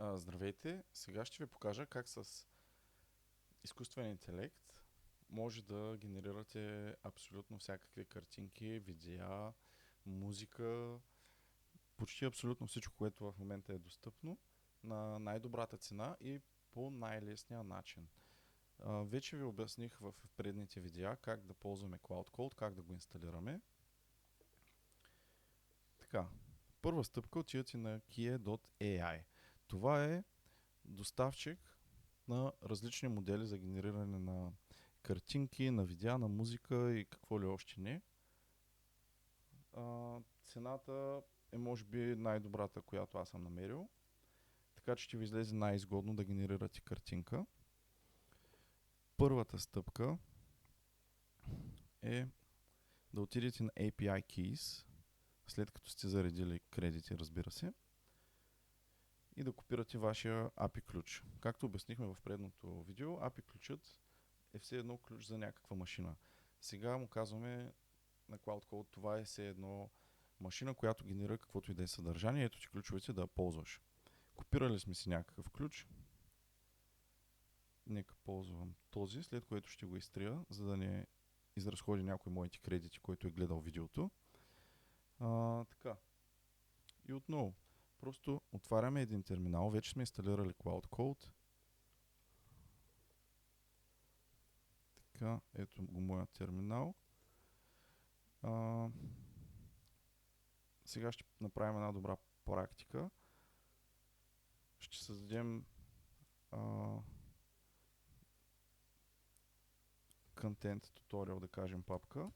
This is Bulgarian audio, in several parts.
Здравейте! Сега ще ви покажа как с изкуствен интелект може да генерирате абсолютно всякакви картинки, видеа, музика, почти абсолютно всичко, което в момента е достъпно на най-добрата цена и по най-лесния начин. Вече ви обясних в предните видеа как да ползваме Cloud Code, как да го инсталираме. Така, първа стъпка, отивате на Kie.ai. Това е доставчик на различни модели за генериране на картинки, на видеа, на музика и какво ли още не. Цената е може би най-добрата, която аз съм намерил. Така че ще ви излезе най-изгодно да генерирате картинка. Първата стъпка е да отидете на API Keys, след като сте заредили кредити, разбира се, и да копирате вашия API ключ. Както обяснихме в предното видео, API ключът е все едно ключ за някаква машина. Сега му казваме на Cloud Code, това е все едно машина, която генерира каквото и да е съдържание. Ето ти ключовете да я ползваш. Копирали сме си някакъв ключ. Нека ползвам този, след което ще го изтрия, за да не изразходи някой моите кредити, който е гледал видеото. Така. И отново. Просто отваряме един терминал. Вече сме инсталирали Cloud Code. Така, ето го моят терминал. Сега ще направим една добра практика. Ще създадем контент туториал, да кажем, папка.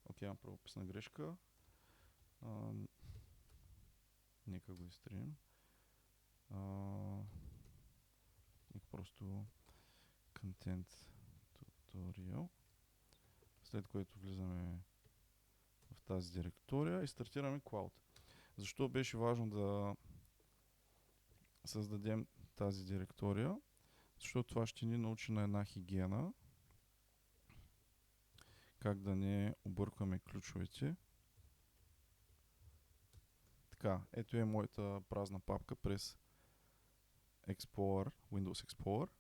Окей, имам правописна грешка. Нека го изтрием. Нека просто контент туториал. След което влизаме в тази директория и стартираме Cloud. Защо беше важно да създадем тази директория? Защото това ще ни научи на една хигиена. Как да не объркваме ключовете. Така, ето е моята празна папка през Explorer, Windows Explorer.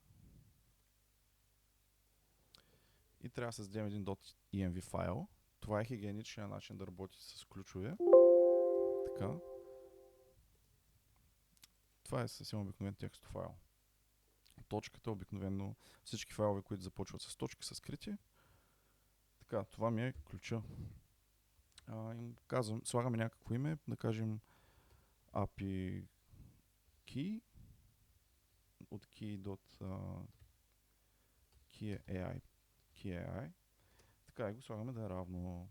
И трябва да създадем един .env файл. Това е хигиеничният начин да работи с ключове. Така. Това е съвсем обикновен текстов файл. Точката обикновено, всички файлове, които започват с точки, са скрити. Така, това ми е ключа. Слагаме някакво име, да кажем API key от key.ai. Така и го слагаме да е равно.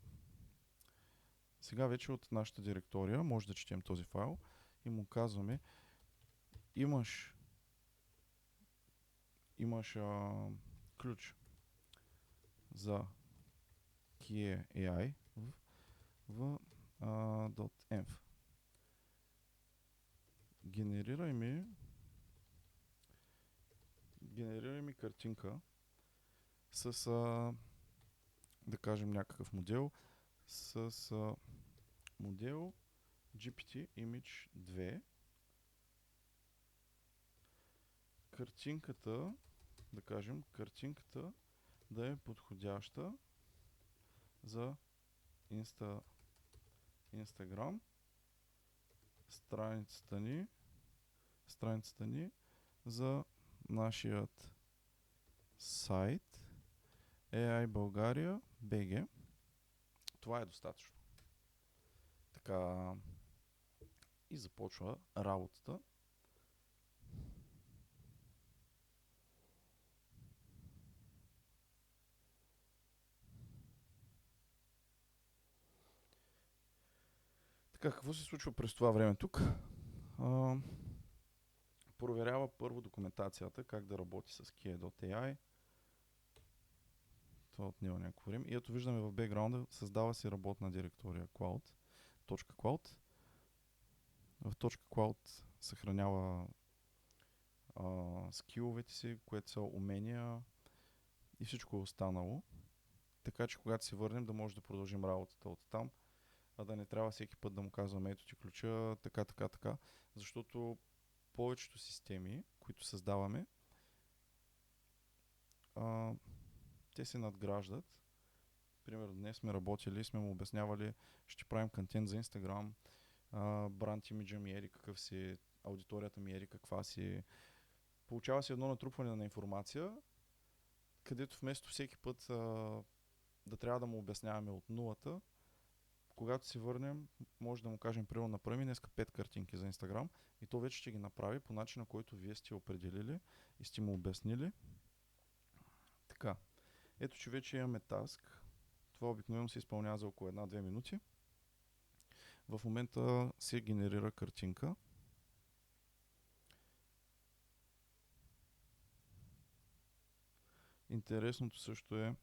Сега вече от нашата директория може да четем този файл и му казваме имаш ключ за key.ai в .env. Генерирай ми картинка с да кажем някакъв модел с модел GPT Image 2. Картинката да е подходяща за Instagram, страницата ни за нашият сайт AI България BG. Това е достатъчно. Така и започва работата. Така, какво се случва през това време тук? Проверява първо документацията, как да работи с Kia.ai. Това отнема някакво време. И ето виждаме в бекграунда, създава се работна директория cloud.cloud. В .cloud съхранява скиловете си, което са умения и всичко останало. Така че когато се върнем да може да продължим работата от там. а да не трябва всеки път да му казваме ето ти ключа, така, така, така. Защото повечето системи, които създаваме, а, те се надграждат. Примерно днес сме работили, сме му обяснявали, ще правим контент за Instagram, бранд имиджа ми ери какъв си, аудиторията ми ери каква си. Получава се едно натрупване на информация, където вместо всеки път да трябва да му обясняваме от нулата, когато си върнем, може да му кажем, примерно, направи днеска 5 картинки за Instagram и то вече ще ги направи по начина, който вие сте определили и сте му обяснили. Така, ето че вече имаме таск. Това обикновено се изпълнява за около 1-2 минути. В момента се генерира картинка. Интересното също е,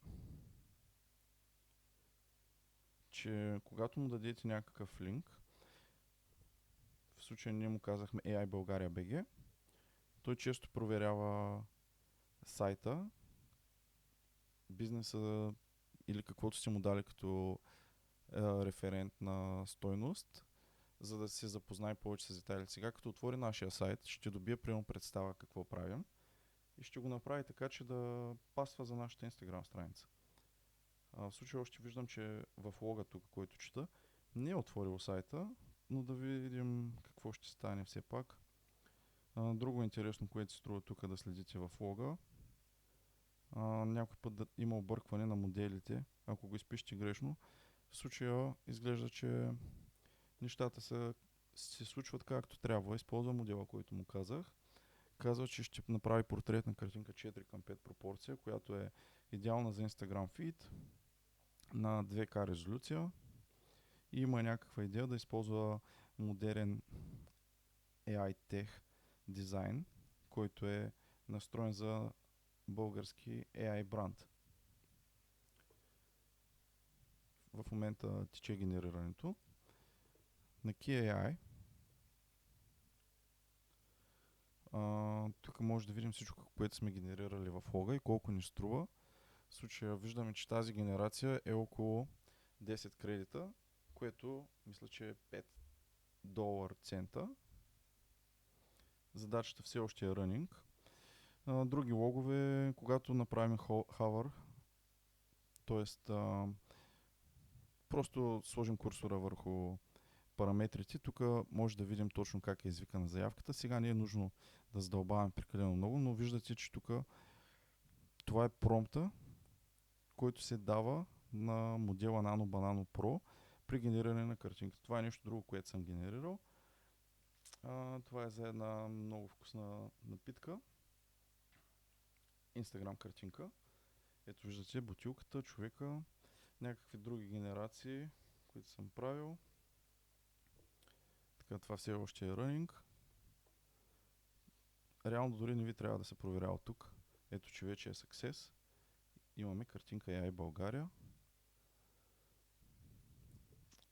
че когато му дадете някакъв линк, в случая ние му казахме AI България BG, той често проверява сайта, бизнеса или каквото сте му дали като референтна стойност, за да се запознае повече с детайли. Сега като отвори нашия сайт, ще добие прямо представа какво правим и ще го направи така, че да пасва за нашата Instagram страница. В случая още виждам, че в лога тук, който чета, не е отворил сайта, но да видим какво ще стане все пак. Друго интересно, което се струва тук да следите в лога, някой път има объркване на моделите, ако го изпишете грешно. В случая изглежда, че нещата се случват както трябва. Използва модела, който му казах. Казва, че ще направи портретна картинка 4:5 пропорция, която е идеална за Instagram feed на 2К резолюция. И има някаква идея да използва модерен AI Tech дизайн, който е настроен за български AI бранд. В момента тече генерирането. На KeyAI тук може да видим всичко, което сме генерирали в лога и колко ни струва. В случая виждаме, че тази генерация е около 10 кредита, което мисля, че е $5 цента. Задачата все още е running. Други логове, когато направим hover, т.е. просто сложим курсора върху параметрите, тук може да видим точно как е извикана заявката. Сега не е нужно да задълбаваме прекалено много, но виждате, че тук това е промпта, който се дава на модела Nano Banano Pro при генериране на картинка. Това е нещо друго, което съм генерирал. Това е за една много вкусна напитка. Instagram картинка. Ето виждате бутилката, човека, някакви други генерации, които съм правил. Така, това все още е running. Реално дори не ви трябва да се проверява тук. Ето, че вече е success. Имаме картинка AI България.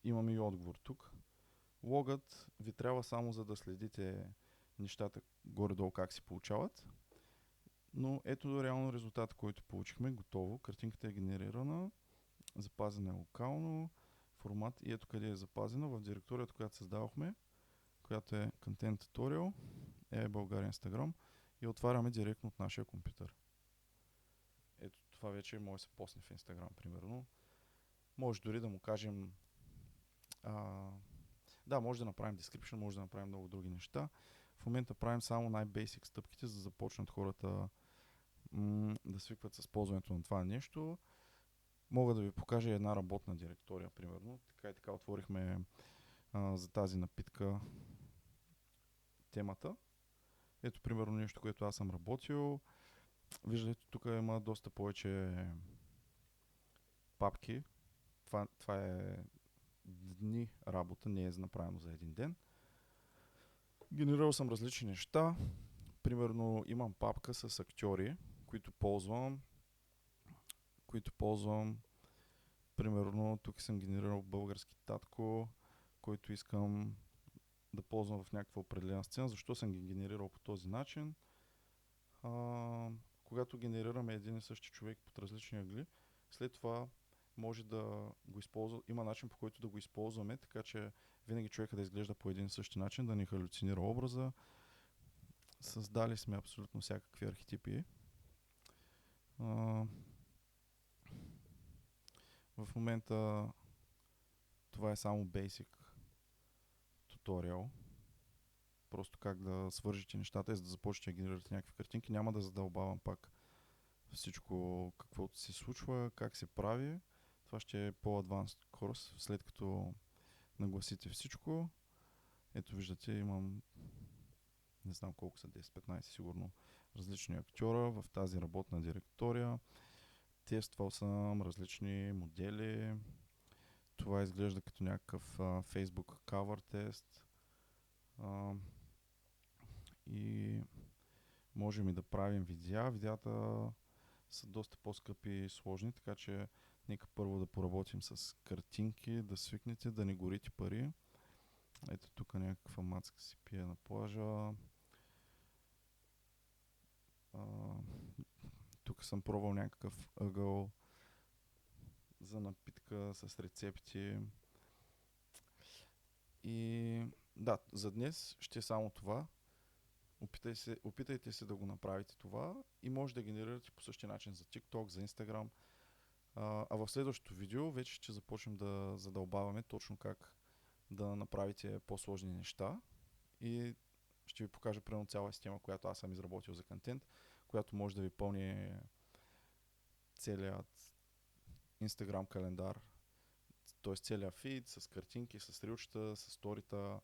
Имаме и отговор тук. Логът ви трябва само за да следите нещата горе-долу как се получават. Но ето реално резултат, който получихме. Готово. Картинката е генерирана. Запазена е локално. Формат и ето къде е запазена. В директорията, която създавахме, която е Content Tutorial, AI България Instagram и отваряме директно от нашия компютър. Ето това вече може да се посне в Instagram, примерно. Може дори да му кажем да, може да направим description, може да направим много други неща. В момента правим само най-бейсик стъпките, за да започнат хората да свикват с ползването на това нещо. Мога да ви покажа една работна директория, примерно. Така и така отворихме за тази напитка темата. Ето примерно нещо, което аз съм работил. Виждате, тук има доста повече папки. Това е дни работа, не е направено за един ден. Генерирал съм различни неща. Примерно имам папка с актьори, които ползвам. Примерно тук съм генерирал български татко, който искам да ползвам в някаква определена сцена. Защо съм ги генерирал по този начин? Когато генерираме един и същи човек под различни ъгли, след това може да го използва, има начин по който да го използваме, така че винаги човека да изглежда по един и същи начин, да ни халюцинира образа. Създали сме абсолютно всякакви архетипи. В момента това е само basic туториал. Просто как да свържете нещата и за да започнете да генерирате някакви картинки. Няма да задълбавам пак всичко каквото се случва, как се прави. Това ще е по-адванс курс, след като нагласите всичко. Ето виждате, имам не знам колко са, 10-15 сигурно различни актьора в тази работна директория. Тествал съм различни модели. Това изглежда като някакъв Facebook cover тест. И можем и да правим видеа. Видеята са доста по-скъпи и сложни, така че нека първо да поработим с картинки, да свикнете, да не горите пари. Ето тук някаква мацка си пие на плажа. Тук съм пробвал някакъв ъгъл за напитка с рецепти. И да, за днес ще е само това. Опитайте се да го направите това и може да генерирате по същия начин за TikTok, за Instagram. А в следващото видео вече ще започнем да задълбаваме точно как да направите по-сложни неща и ще ви покажа примерно цяла система, която аз съм изработил за контент, която може да ви пълни целият Instagram календар, т.е. целият фид с картинки, с рилчета, с сторита,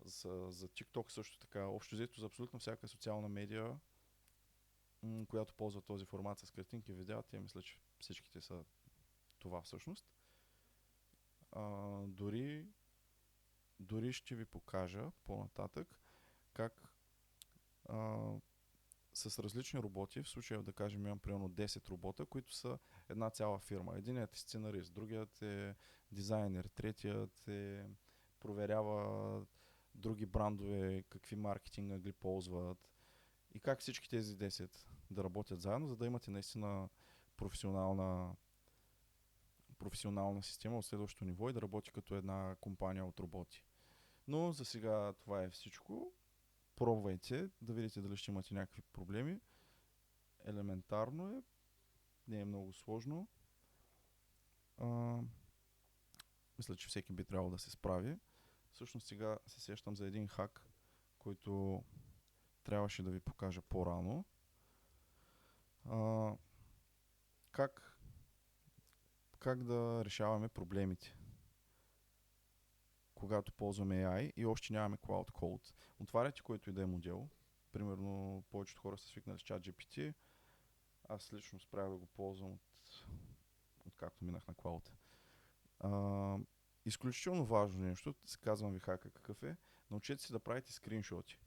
за TikTok също така. Общо взето за абсолютно всяка социална медия, която ползва този формат с картинки и видеа, те мисля, че всичките са това всъщност. Дори ще ви покажа по-нататък как с различни роботи, в случая да кажем имам примерно 10 робота, които са една цяла фирма. Единият е сценарист, другият е дизайнер, третият е проверява други брандове, какви маркетинг ъгли ползват и как всички тези 10 да работят заедно, за да имате наистина професионална система от следващото ниво и да работи като една компания от роботи. Но за сега това е всичко. Пробвайте да видите дали ще имате някакви проблеми. Елементарно е, не е много сложно. Мисля, че всеки би трябвало да се справи. Всъщност сега се сещам за един хак, който трябваше да ви покажа по-рано. Как да решаваме проблемите, когато ползваме AI и още нямаме Cloud Code. Отваряте който и да е модел. Примерно повечето хора са свикнали с ChatGPT. Аз лично спрях да го ползвам от както минах на Cloud. Изключително важно нещо, казвам ви хака какъв е, научете се да правите скриншоти.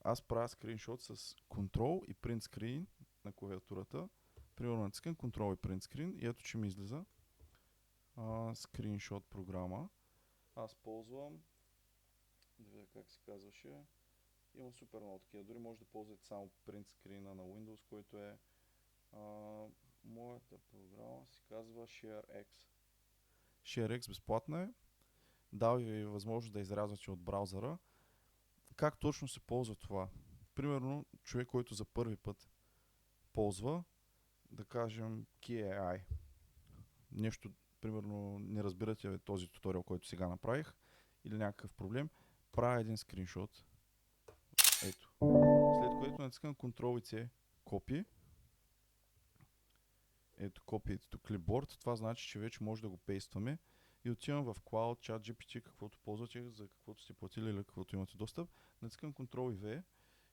Аз правя скриншот с Control и Print Screen на клавиатурата. Примерно натискам Control и Print Screen и ето, че ми излиза скриншот програма. Аз ползвам, да видя как се казваше, имам супер много такива. Дори може да ползвате само Print Screen на Windows, който е моята програма се казва ShareX. ShareX безплатна е. Дава ви възможност да изрязвате от браузъра. Как точно се ползва това? Примерно, човек, който за първи път ползва, да кажем KAI. Нещо, примерно, не разбирате този туториал, който сега направих, или някакъв проблем, правя един скриншот. Ето. След което натискам Ctrl и C, копи. Ето копието клипборд. Това значи, че вече може да го пействаме. И отивам в Cloud, ChatGPT, каквото ползвате, за каквото сте платили или каквото имате достъп. Натискам Ctrl и V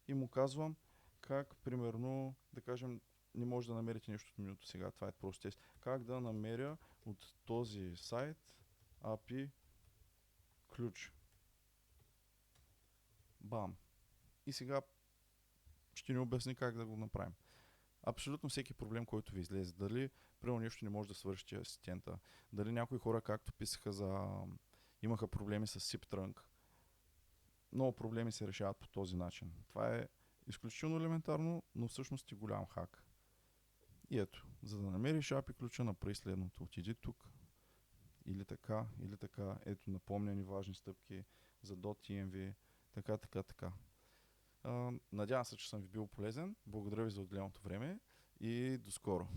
и му казвам как, примерно, да кажем, не може да намерите нещо от менюто сега. Това е просто тест. Как да намеря от този сайт API ключ. Бам. И сега ще ни обясни как да го направим. Абсолютно всеки проблем, който ви излезе. Дали, примерно, нещо не може да свърши асистента. Дали някои хора, както писаха имаха проблеми с SIP-Trunk. Много проблеми се решават по този начин. Това е изключително елементарно, но всъщност е голям хак. И ето, за да намериш API ключа, направи следното. Отиди тук, или така. Ето, напомня ни важни стъпки за .env, така. Надявам се, че съм ви бил полезен. Благодаря ви за отделеното време и до скоро.